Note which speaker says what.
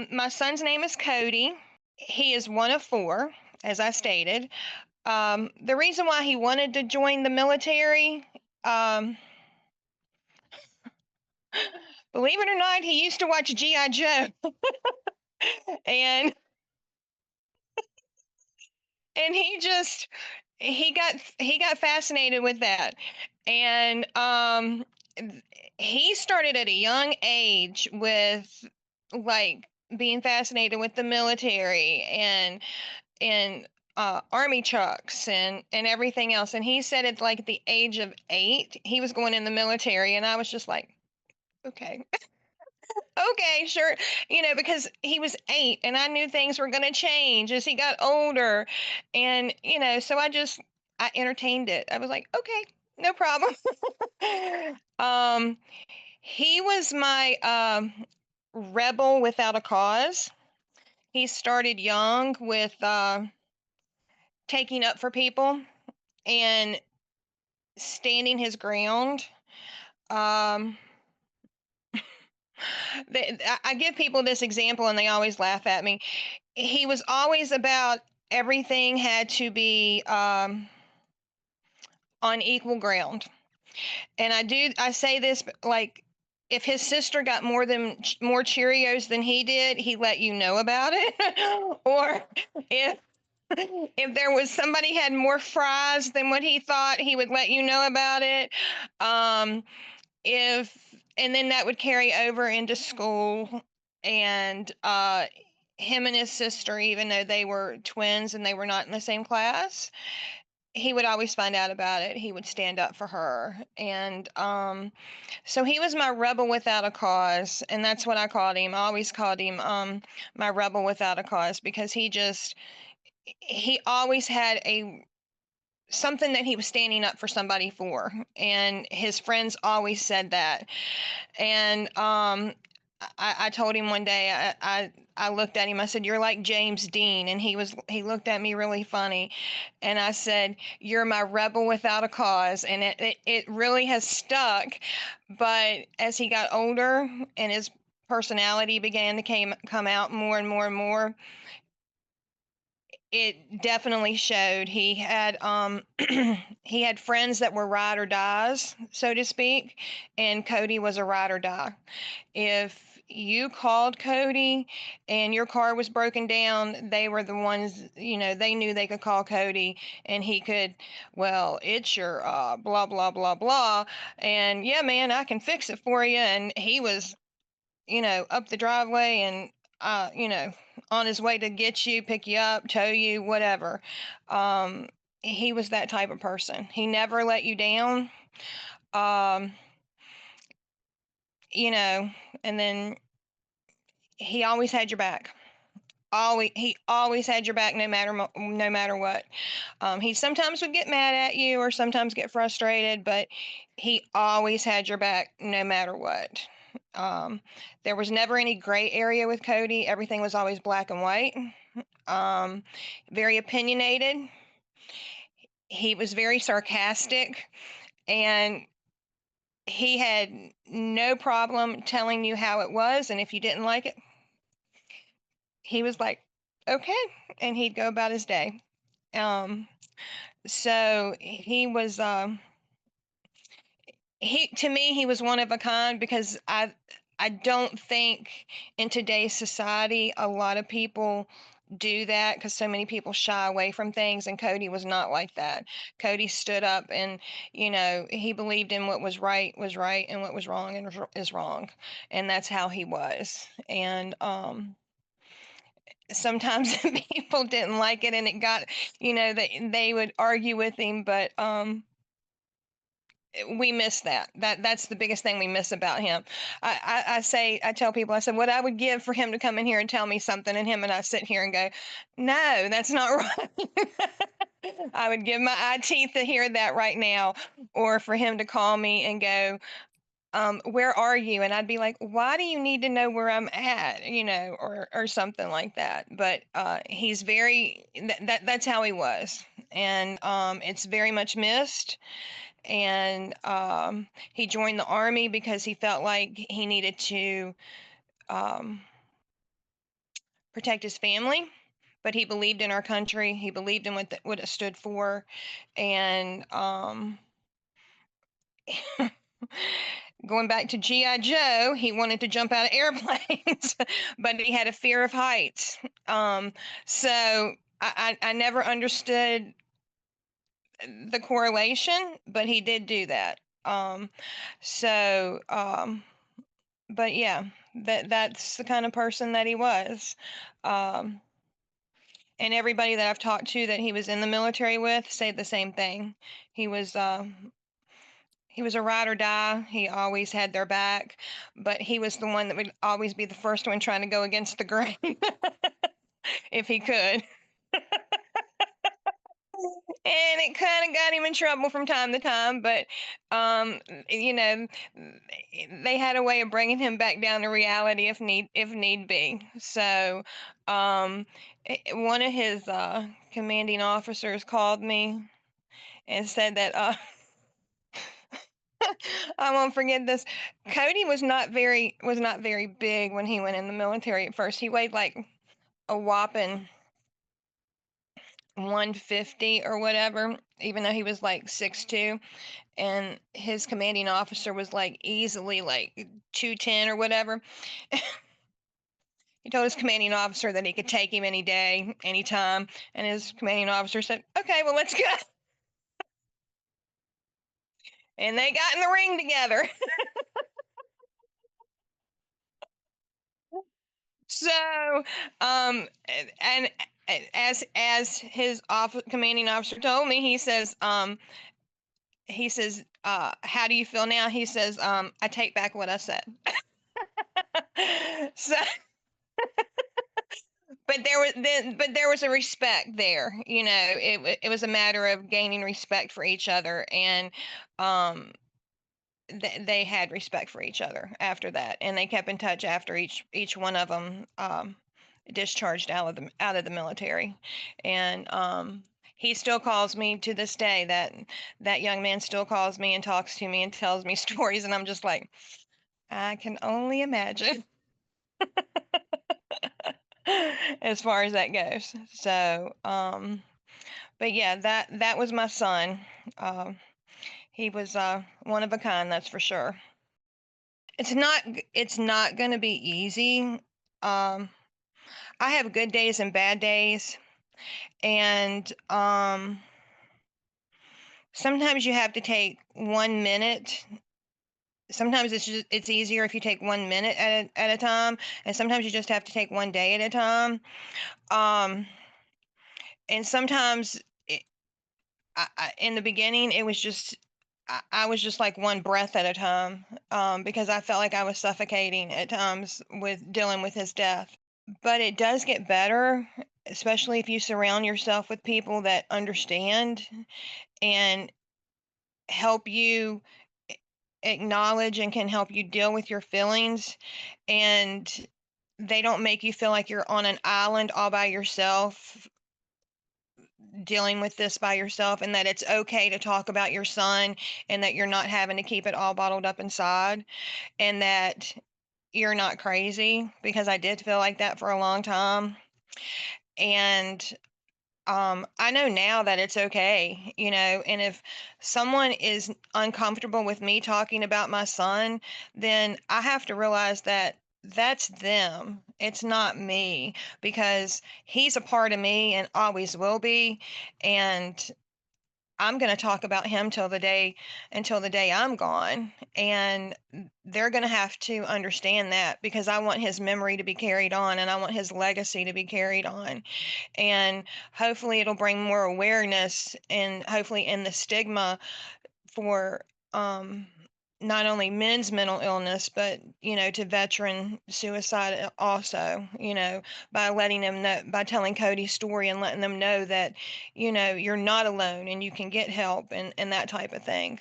Speaker 1: My son's name is Cody. He is one of four, as I stated. The reason why he wanted to join the military, um, believe it or not, he used to watch G.I. Joe, and he got fascinated with that, and he started at a young age with like being fascinated with the military and army trucks and everything else. And he said at like the age of 8 he was going in the military, and I was just like, okay. Okay, sure. Because he was 8 and I knew things were going to change as he got older. And, so I entertained it. I was like, okay, no problem. um, he was my rebel without a cause. He started young with taking up for people and standing his ground. Um, I give people this example and they always laugh at me. He was always about everything had to be on equal ground. And I say this like, if his sister got more Cheerios than he did, he let you know about it. Or if if there was somebody had more fries than what he thought, he would let you know about it. Um, if and then that would carry over into school, and him and his sister, even though they were twins and they were not in the same class, he would always find out about it. He would stand up for her. And so he was my rebel without a cause, and that's what I called him. I always called him my rebel without a cause, because he always had a something that he was standing up for somebody for, and his friends always said that. And I told him one day, I looked at him, I said, "You're like James Dean." And he looked at me really funny, and I said, "You're my rebel without a cause." And it really has stuck. But as he got older and his personality began to come out more and more and more, it definitely showed. He had he had friends that were ride or dies, so to speak, and Cody was a ride or die. If you called Cody and your car was broken down, they were the ones, they knew they could call Cody, and he could, well, it's your blah blah blah blah, and yeah, man, I can fix it for you. And he was, up the driveway and, uh, you know, on his way to get you, pick you up, tow you, whatever. Um, he was that type of person. He never let you down. Um, you know, and then he always had your back. He always had your back, no matter what. He sometimes would get mad at you or sometimes get frustrated, but he always had your back no matter what. Um, there was never any gray area with Cody. Everything was always black and white. Um, Very opinionated. He was very sarcastic, and he had no problem telling you how it was. And if you didn't like it, he was like, okay, and he'd go about his day. Um, so he to me, he was one of a kind, because I don't think in today's society a lot of people do that, because so many people shy away from things, and Cody was not like that. Cody stood up, and he believed in what was right and what was wrong is wrong, and that's how he was. And sometimes people didn't like it, and it got, they would argue with him, but we miss that's the biggest thing we miss about him. I tell people, I said, what I would give for him to come in here and tell me something, and him and I sit here and go, no, that's not right. I would give my eye teeth to hear that right now. Or for him to call me and go, where are you? And I'd be like, why do you need to know where I'm at? Or something like that. But he's that's how he was. And it's very much missed. And he joined the army because he felt like he needed to um, protect his family, but he believed in our country. He believed in what it stood for, and going back to GI Joe, he wanted to jump out of airplanes, but he had a fear of heights. So I never understood the correlation, but he did do that. So but yeah, that's the kind of person that he was. Um, and everybody that I've talked to that he was in the military with say the same thing. He was uh, he was a ride or die. He always had their back, but he was the one that would always be the first one trying to go against the grain if he could. And it kind of got him in trouble from time to time, but um you know, they had a way of bringing him back down to reality if need be. So one of his commanding officers called me and said that I won't forget this. Cody was not very big when he went in the military at first. He weighed like a whopping 150 or whatever, even though he was like 6'2", and his commanding officer was like easily like 210 or whatever. He told his commanding officer that he could take him any day, anytime, and his commanding officer said, "Okay, well, let's go." And they got in the ring together. So, and as his commanding officer told me, he says, "How do you feel now?" He says, "I take back what I said." So, but there was a respect there. It was a matter of gaining respect for each other, and um, they had respect for each other after that, and they kept in touch after each one of them discharged out of the military, and he still calls me to this day. That young man still calls me and talks to me and tells me stories, and I'm just like, I can only imagine. As far as that goes. So but yeah, that was my son. He was one of a kind, that's for sure. It's not going to be easy. I have good days and bad days, and sometimes you have to take 1 minute. Sometimes it's easier if you take 1 minute at a time, and sometimes you just have to take one day at a time. Um, and sometimes in the beginning, it was just I was just like one breath at a time, because I felt like I was suffocating at times with dealing with his death. But it does get better, especially if you surround yourself with people that understand and help you acknowledge and can help you deal with your feelings, and they don't make you feel like you're on an island all by yourself dealing with this by yourself, and that it's okay to talk about your son, and that you're not having to keep it all bottled up inside, and that you're not crazy, because I did feel like that for a long time. And I know now that it's okay, and if someone is uncomfortable with me talking about my son, then I have to realize that that's them. It's not me, because he's a part of me and always will be. And I'm going to talk about him until the day I'm gone. And they're going to have to understand that, because I want his memory to be carried on, and I want his legacy to be carried on. And hopefully it'll bring more awareness, and hopefully end the stigma for not only men's mental illness, but to veteran suicide also, by letting them know, by telling Cody's story and letting them know that you're not alone and you can get help, and that type of thing.